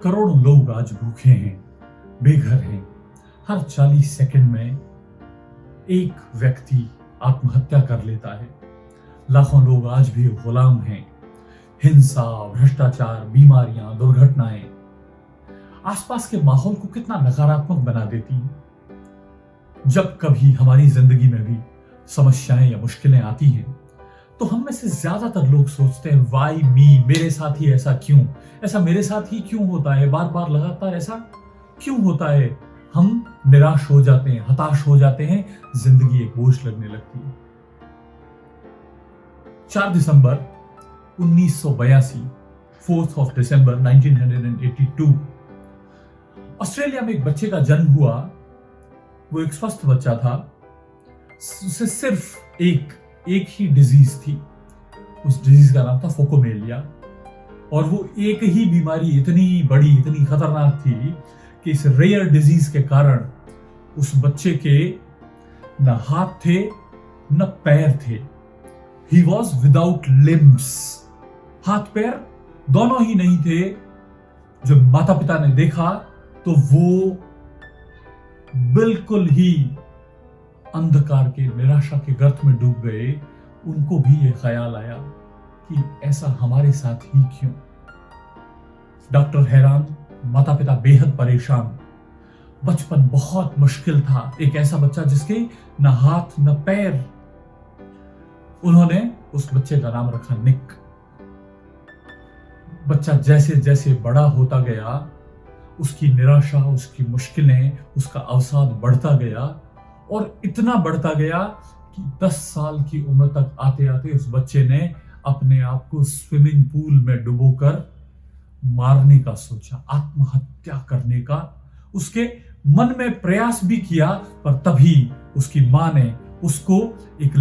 करोड़ों लोग आज भूखे हैं, बेघर हैं। हर 40 सेकंड में एक व्यक्ति आत्महत्या कर लेता है। लाखों लोग आज भी गुलाम हैं। हिंसा, भ्रष्टाचार, बीमारियां, दुर्घटनाएं आसपास के माहौल को कितना नकारात्मक बना देती हैं। जब कभी हमारी जिंदगी में भी समस्याएं या मुश्किलें आती हैं तो हम में से ज्यादातर लोग सोचते हैं, वाई मी, मेरे साथ ही ऐसा क्यों, ऐसा मेरे साथ ही क्यों होता है, बार बार लगातार ऐसा क्यों होता है। हम निराश हो जाते हैं, हताश हो जाते हैं, जिंदगी एक बोझ लगने लगती है। 4 दिसंबर 1982, 4th of December 1982, ऑस्ट्रेलिया में एक बच्चे का जन्म हुआ। वो एक स्वस्थ बच्चा था। उसे सिर्फ एक ही डिजीज थी। उस डिजीज का नाम था फोकोमेलिया। और वो एक ही बीमारी इतनी बड़ी, इतनी खतरनाक थी कि इस रेयर डिजीज के कारण उस बच्चे के न हाथ थे न पैर थे। He was without limbs. हाथ पैर दोनों ही नहीं थे। जब माता पिता ने देखा तो वो बिल्कुल ही अंधकार के, निराशा के गर्त में डूब गए। उनको भी यह ख्याल आया कि ऐसा हमारे साथ ही क्यों। डॉक्टर हैरान, माता पिता बेहद परेशान। बचपन बहुत मुश्किल था। एक ऐसा बच्चा जिसके न हाथ न पैर। उन्होंने उस बच्चे का नाम रखा निक। बच्चा जैसे जैसे बड़ा होता गया, उसकी निराशा, उसकी मुश्किलें, उसका अवसाद बढ़ता गया और इतना बढ़ता गया कि 10 साल की उम्र तक आते आते उस बच्चे ने अपने आप को स्विमिंग पूल में डुबोकर मारने का सोचा, आत्महत्या करने का उसके मन में प्रयास भी किया। पर तभी उसकी मां ने उसको एक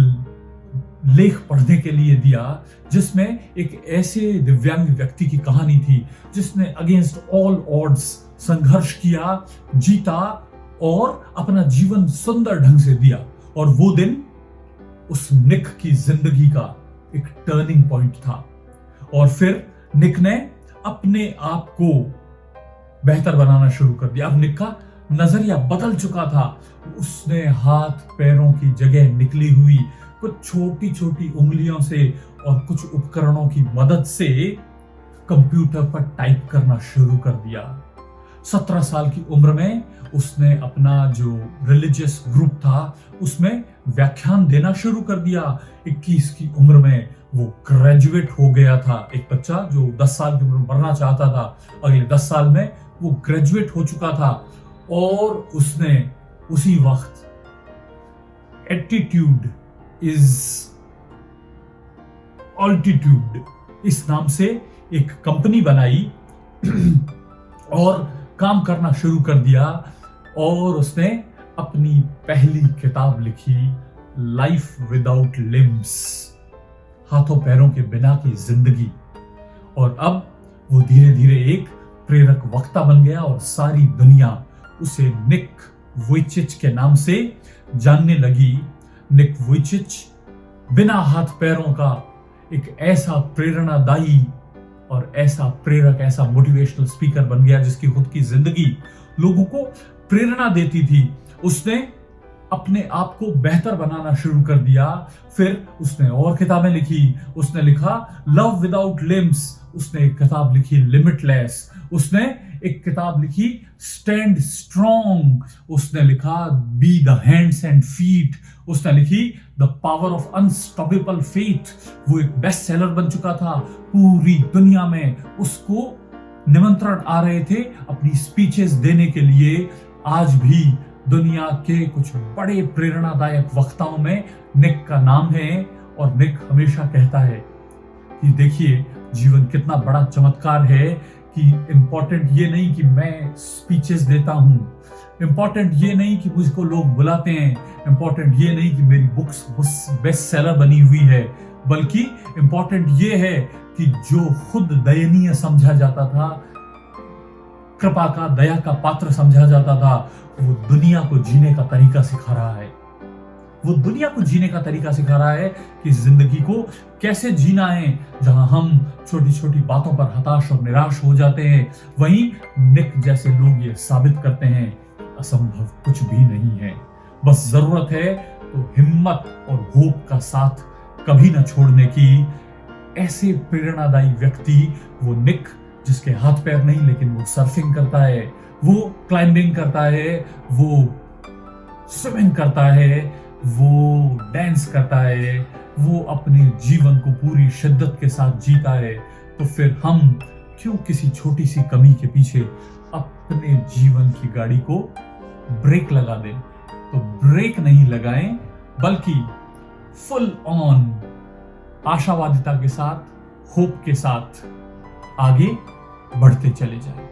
लेख पढ़ने के लिए दिया जिसमें एक ऐसे दिव्यांग व्यक्ति की कहानी थी जिसने अगेंस्ट ऑल ऑड्स संघर्ष किया, जीता और अपना जीवन सुंदर ढंग से दिया। और वो दिन उस निक की जिंदगी का एक टर्निंग पॉइंट था। और फिर निक ने अपने आप को बेहतर बनाना शुरू कर दिया। अब निक का नजरिया बदल चुका था। उसने हाथ पैरों की जगह निकली हुई कुछ छोटी छोटी उंगलियों से और कुछ उपकरणों की मदद से कंप्यूटर पर टाइप करना शुरू कर दिया। 17 साल की उम्र में उसने अपना जो रिलीजियस ग्रुप था उसमें व्याख्यान देना शुरू कर दिया। 21 की उम्र में वो ग्रेजुएट हो गया था। एक बच्चा जो 10 साल की उम्र में मरना चाहता था, अगले 10 साल में वो ग्रेजुएट हो चुका था। और उसने उसी वक्त एटीट्यूड इज ऑल्टीट्यूड इस नाम से एक कंपनी बनाई और काम करना शुरू कर दिया। और उसने अपनी पहली किताब लिखी, लाइफ विदाउट लिम्स, हाथों पैरों के बिना की जिंदगी। और अब वो धीरे धीरे एक प्रेरक वक्ता बन गया और सारी दुनिया उसे निक वुइचिच के नाम से जानने लगी। निक वुइचिच बिना हाथ पैरों का एक ऐसा प्रेरणादायी और ऐसा प्रेरक, ऐसा मोटिवेशनल स्पीकर बन गया जिसकी खुद की जिंदगी लोगों को प्रेरणा देती थी। उसने अपने आप को बेहतर बनाना शुरू कर दिया। फिर उसने और किताबें लिखी। उसने लिखा लव विदाउट लिम्स, उसने एक किताब लिखी लिमिटलेस, उसने एक किताब लिखी स्टैंड स्ट्रॉन्ग, उसने लिखा be the hands and feet, उसने लिखी the power of unstoppable faith. वो एक बेस्ट सेलर बन चुका था। पूरी दुनिया में उसको निमंत्रण आ रहे थे अपनी स्पीचेस देने के लिए। आज भी दुनिया के कुछ बड़े प्रेरणादायक वक्ताओं में निक का नाम है। और निक हमेशा कहता है कि देखिए, जीवन कितना बड़ा चमत्कार है कि इंपॉर्टेंट ये नहीं कि मैं स्पीचेस देता हूं, इंपॉर्टेंट ये नहीं कि मुझको लोग बुलाते हैं, इंपॉर्टेंट ये नहीं कि मेरी बुक्स बेस्ट सेलर बनी हुई है, बल्कि इंपॉर्टेंट ये है कि जो खुद दयनीय समझा जाता था, कृपा का, दया का पात्र समझा जाता था, वो दुनिया को जीने का तरीका सिखा रहा है। वो दुनिया को जीने का तरीका सिखा रहा है कि जिंदगी को कैसे जीना है। जहां हम छोटी छोटी बातों पर हताश और निराश हो जाते हैं, वहीं निक जैसे लोग ये साबित करते हैं असंभव कुछ भी नहीं है। बस जरूरत है तो हिम्मत और होप का साथ कभी न छोड़ने की। ऐसे प्रेरणादायी व्यक्ति वो निक, जिसके हाथ पैर नहीं लेकिन वो सर्फिंग करता है, वो क्लाइंबिंग करता है, वो स्विमिंग करता है, वो डांस करता है, वो अपने जीवन को पूरी शिद्दत के साथ जीता है। तो फिर हम क्यों किसी छोटी सी कमी के पीछे अपने जीवन की गाड़ी को ब्रेक लगा दें? तो ब्रेक नहीं लगाएं, बल्कि फुल ऑन आशावादिता के साथ, होप के साथ आगे बढ़ते चले जाएं।